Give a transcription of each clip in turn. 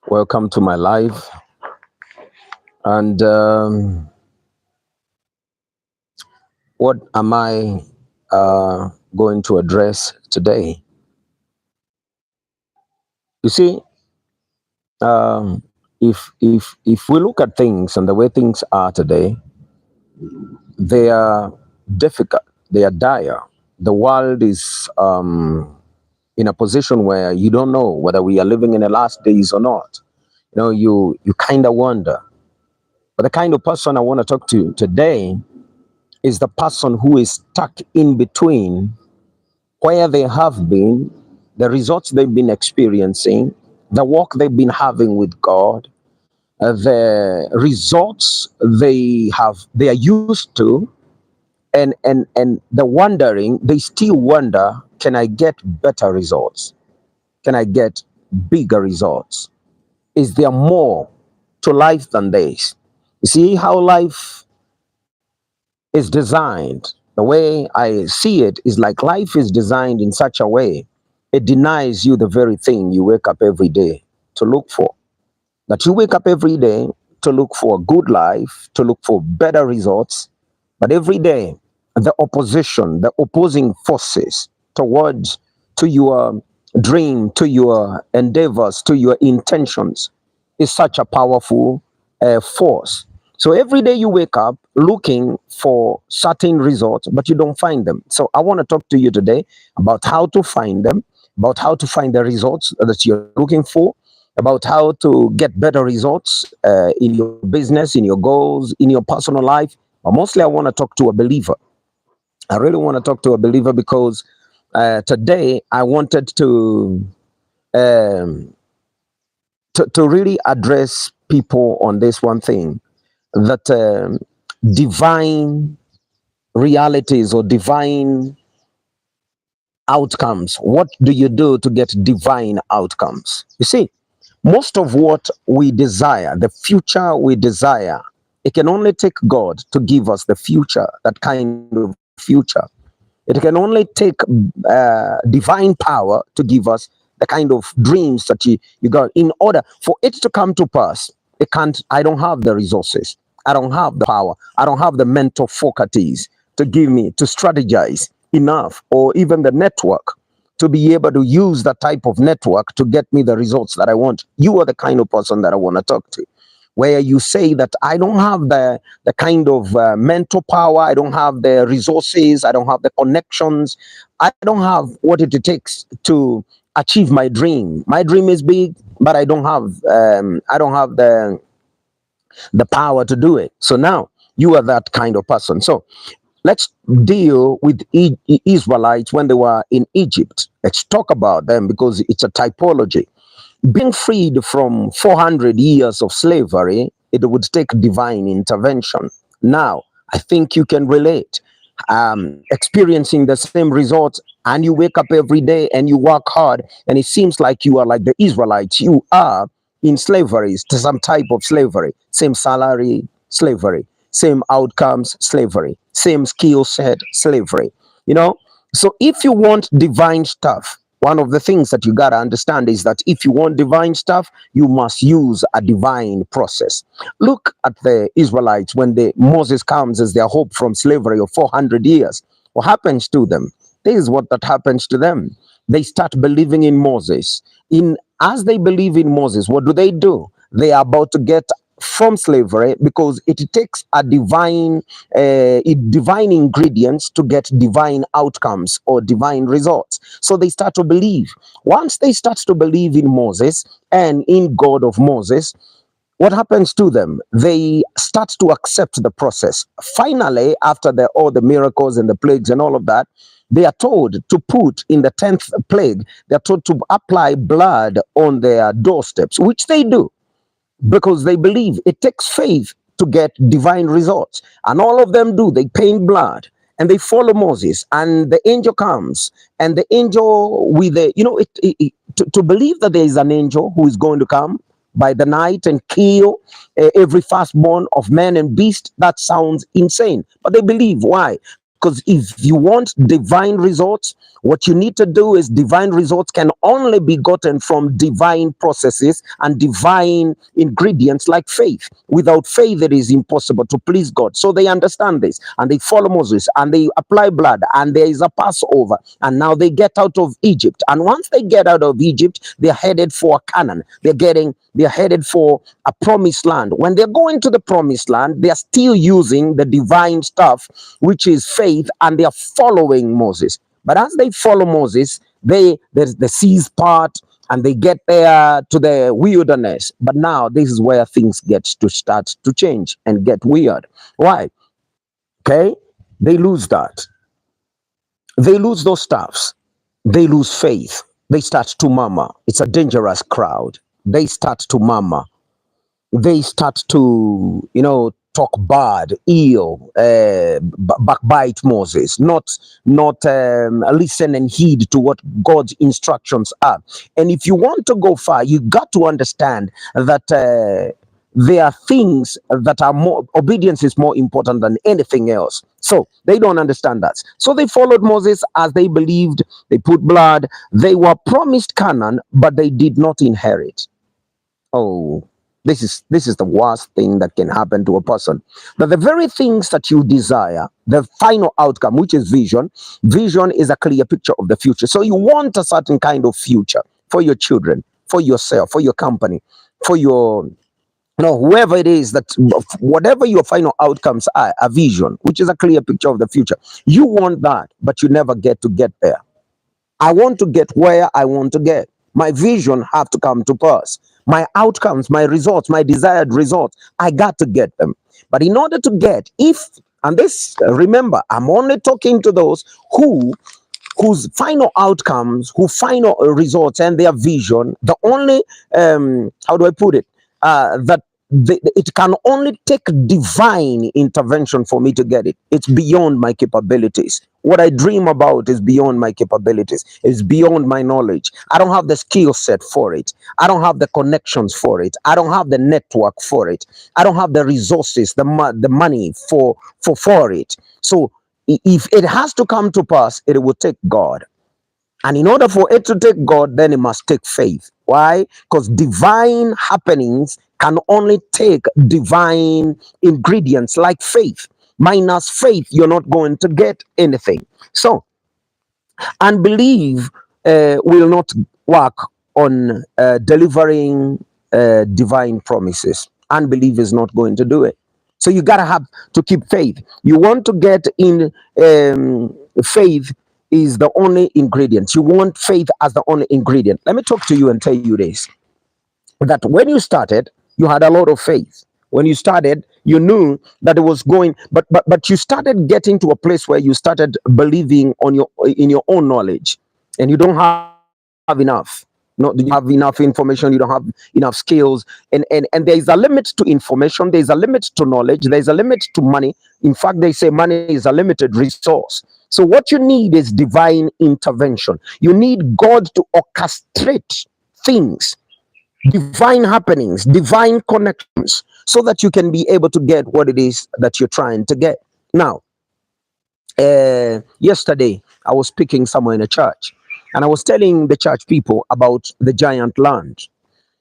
Welcome to my live. And what am I going to address today? You see, if we look at things and the way things are today, they are difficult. They are dire. The world is in a position where you don't know whether we are living in the last days or not. You kind of wonder. But the kind of person I want to talk to today is the person who is stuck in between where they have been, the results they've been experiencing, the work they've been having with God, the results they are used to, and the wondering, they still wonder, can I get better results? Can I get bigger results? Is there more to life than this? You see how life is designed. The way I see it is like life is designed in such a way it denies you the very thing you wake up every day to look for. That you wake up every day to look for a good life, to look for better results, but every day the opposition, the opposing forces towards to your dream, to your endeavors, to your intentions is such a powerful force. So every day you wake up looking for certain results, but you don't find them. So I want to talk to you today about how to find them, about how to find the results that you're looking for, about how to get better results in your business, in your goals, in your personal life. But mostly, I want to talk to a believer. I really want to talk to a believer because today I wanted um, to really address people on this one thing that divine realities or divine outcomes. What do you do to get divine outcomes? You see, most of what we desire, the future we desire, it can only take God to give us the future, that kind of future. It can only take divine power to give us the kind of dreams that you got. In order for it to come to pass, it can't. I don't have the resources. I don't have the power. I don't have the mental faculties to give me to strategize enough, or even the network to be able to use that type of network to get me the results that I want. You are the kind of person that I want to talk to, where you say that I don't have the kind of mental power, I don't have the resources, I don't have the connections, I don't have what it takes to achieve my dream. My dream is big, but I don't have the power to do it. So now you are that kind of person. So let's deal with Israelites when they were in Egypt. Let's talk about them because it's a typology. Being freed from 400 years of slavery, it would take divine intervention. Now, I think you can relate. Experiencing the same results, and you wake up every day and you work hard, and it seems like you are like the Israelites. You are in slavery, to some type of slavery, same salary, slavery, same outcomes, slavery, same skill set, slavery. You know, so if you want divine stuff, one of the things that you got to understand is that if you want divine stuff, you must use a divine process. Look at the Israelites when Moses comes as their hope from slavery of 400 years. What happens to them? This is what that happens to them. They start believing in Moses. As they believe in Moses, what do? They are about to get from slavery because it takes a divine ingredients to get divine outcomes or divine results. So they start to believe. Once they start to believe in Moses and in God of Moses, what happens to them? They start to accept the process. Finally, after all the miracles and the plagues and all of that, they are told to put in the 10th plague, they're told to apply blood on their doorsteps, which they do because they believe. It takes faith to get divine results. And all of them do. They paint blood and they follow Moses, and the angel comes, and the angel with to believe that there is an angel who is going to come by the night and kill every firstborn of man and beast, that sounds insane. But they believe. Why? Because if you want divine results, what you need to do is divine results can only be gotten from divine processes and divine ingredients like faith. Without faith, it is impossible to please God. So they understand this and they follow Moses and they apply blood and there is a Passover. And now they get out of Egypt. And once they get out of Egypt, they're headed for Canaan. They're headed for a promised land. When they're going to the promised land, they're still using the divine stuff, which is faith, and they're following Moses. But as they follow Moses, there's the seas part and they get there to the wilderness. But now this is where things get to start to change and get weird. Why? Okay, they lose that. They lose those stuffs. They lose faith. They start to murmur. It's a dangerous crowd. They start to murmur. They start to, talk bad, ill, backbite Moses, not listen and heed to what God's instructions are. And if you want to go far, you got to understand that there are things that are more, obedience is more important than anything else. So they don't understand that. So they followed Moses as they believed. They put blood. They were promised Canaan, but they did not inherit. Oh, this is the worst thing that can happen to a person. That the very things that you desire, the final outcome, which is vision is a clear picture of the future. So you want a certain kind of future for your children, for yourself, for your company, for your whoever it is, that whatever your final outcomes are, a vision, which is a clear picture of the future. You want that, but you never get there. I want to get where I want to get. My vision have to come to pass. My outcomes, my results, my desired results, I got to get them. But in order to get, remember, I'm only talking to those whose final outcomes, who final results and their vision, the only, how do I put it? That it can only take divine intervention for me to get it. It's beyond my capabilities. What I dream about is beyond my capabilities. It's beyond my knowledge. I don't have the skill set for it. I don't have the connections for it. I don't have the network for it. I don't have the resources, the money for it. So if it has to come to pass, it will take God. And in order for it to take God, then it must take faith. Why? Because divine happenings can only take divine ingredients like faith. Minus faith, you're not going to get anything. So, unbelief will not work on delivering divine promises. Unbelief is not going to do it. So you gotta have to keep faith. You want to get in faith is the only ingredient. You want faith as the only ingredient. Let me talk to you and tell you this: that when you started, you had a lot of faith. When you started, you knew that it was going, but you started getting to a place where you started believing in your own knowledge, and you don't have enough. You don't have enough information. You don't have enough skills, and there is a limit to information. There is a limit to knowledge. There is a limit to money. In fact, they say money is a limited resource. So what you need is divine intervention. You need God to orchestrate things, divine happenings, divine connections, so that you can be able to get what it is that you're trying to get. Now, yesterday I was speaking somewhere in a church, and I was telling the church people about the giant land.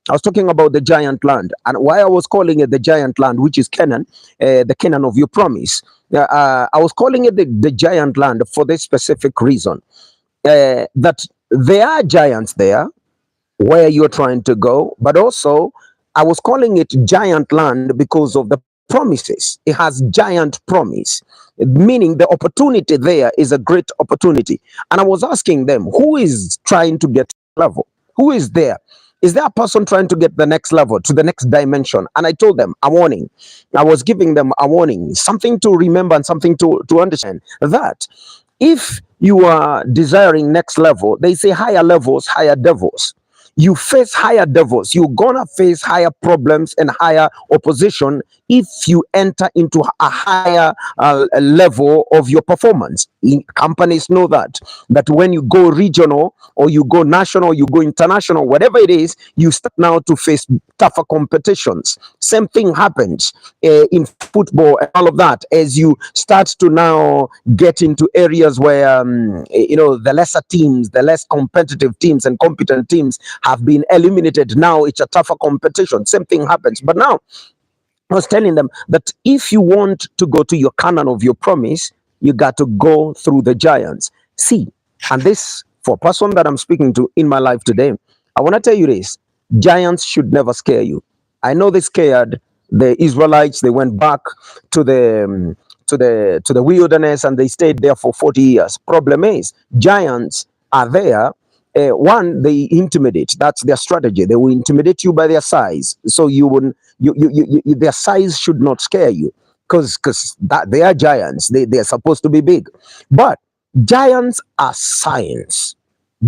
I was talking about the giant land, and why I was calling it the giant land, which is Canaan, the Canaan of your promise. I was calling it the giant land for this specific reason, that there are giants there where you're trying to go, but also I was calling it giant land because of the promises. It has giant promise, meaning the opportunity there is a great opportunity. And I was asking them, who is trying to get level? Who is there? Is there a person trying to get the next level, to the next dimension? And I told them a warning. I was giving them a warning, something to remember and something to understand, that if you are desiring next level, they say higher levels, higher devils. You face higher devils. You're gonna face higher problems and higher opposition if you enter into a higher level of your performance. Companies know that when you go regional or you go national, you go international, whatever it is, you start now to face tougher competitions. Same thing happens in football and all of that. As you start to now get into areas where the lesser teams, the less competitive teams and competent teams have been eliminated. Now it's a tougher competition. Same thing happens. But now I was telling them that if you want to go to your Canaan of your promise, you got to go through the giants. See, and this, for a person that I'm speaking to in my life today, I want to tell you this: giants should never scare you. I know they scared the Israelites. They went back to the wilderness and they stayed there for 40 years. Problem is, giants are there. One, they intimidate. That's their strategy. They will intimidate you by their size. So you wouldn't. Their size should not scare you, because that they are giants. They are supposed to be big, but giants are signs.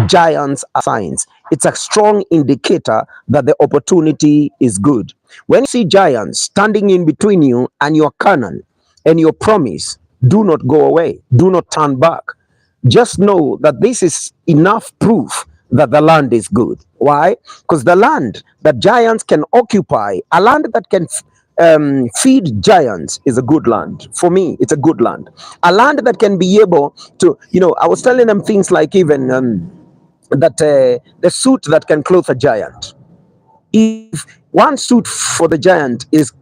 Giants are signs. It's a strong indicator that the opportunity is good. When you see giants standing in between you and your Canaan and your promise, do not go away. Do not turn back. Just know that this is enough proof that the land is good. Why? Because the land that giants can occupy, a land that can feed giants, is a good land. For me, it's a good land. A land that can be able to, I was telling them things like even that the suit that can clothe a giant. If one suit for the giant is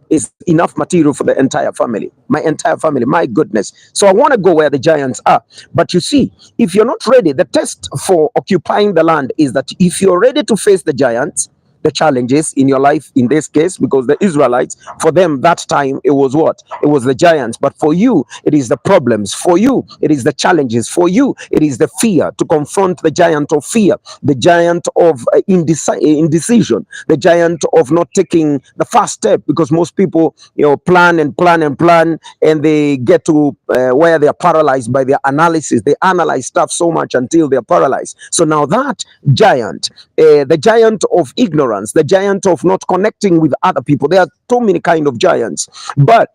enough material for the entire family, my entire family, my goodness. So I want to go where the giants are. But you see, if you're not ready, the test for occupying the land is that if you're ready to face the giants, the challenges in your life, in this case, because the Israelites, for them that time, it was what? It was the giants. But for you, it is the problems. For you, it is the challenges. For you, it is the fear, to confront the giant of fear, the giant of indecision, the giant of not taking the first step, because most people, plan and plan and plan, and they get to where they are paralyzed by their analysis. They analyze stuff so much until they're paralyzed. So now that giant, the giant of ignorance, the giant of not connecting with other people, there are so many kind of giants. But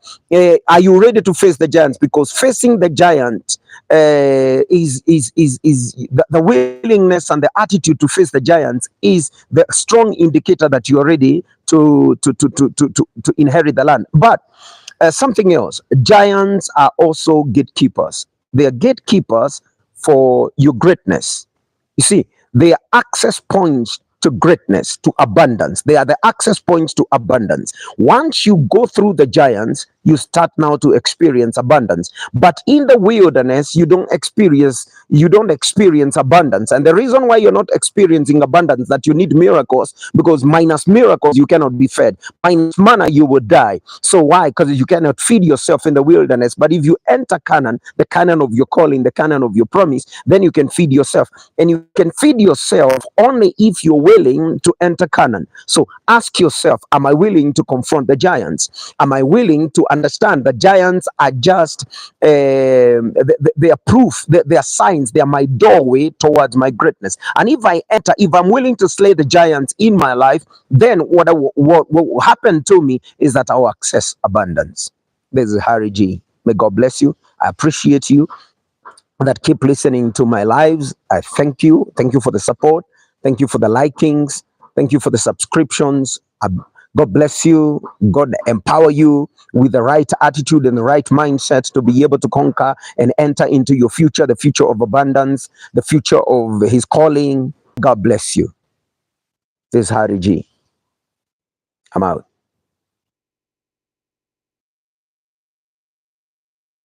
are you ready to face the giants? Because facing the giant is the willingness and the attitude to face the giants is the strong indicator that you are ready to inherit the land. But something else, giants are also gatekeepers. They are gatekeepers for your greatness. You see, they are access points to greatness, to abundance. They are the access points to abundance. Once you go through the giants, you start now to experience abundance. But in the wilderness, you don't experience abundance. And the reason why you're not experiencing abundance, that you need miracles, because minus miracles you cannot be fed. Minus manna you will die. So why? Because you cannot feed yourself in the wilderness. But if you enter Canaan, the Canaan of your calling, the Canaan of your promise, then you can feed yourself. And you can feed yourself only if you're willing to enter Canaan. So ask yourself, am I willing to confront the giants? Am I willing to understand that giants are just they are proof, they are signs, they are my doorway towards my greatness. And if I enter, if I'm willing to slay the giants in my life, then what will happen to me is that I will access abundance. This is Harry G. May God bless you. I appreciate you that keep listening to my lives. I thank you. Thank you for the support. Thank you for the likings. Thank you for the subscriptions. God bless you. God empower you with the right attitude and the right mindset to be able to conquer and enter into your future, the future of abundance, the future of his calling. God bless you. This is Harry G. I'm out.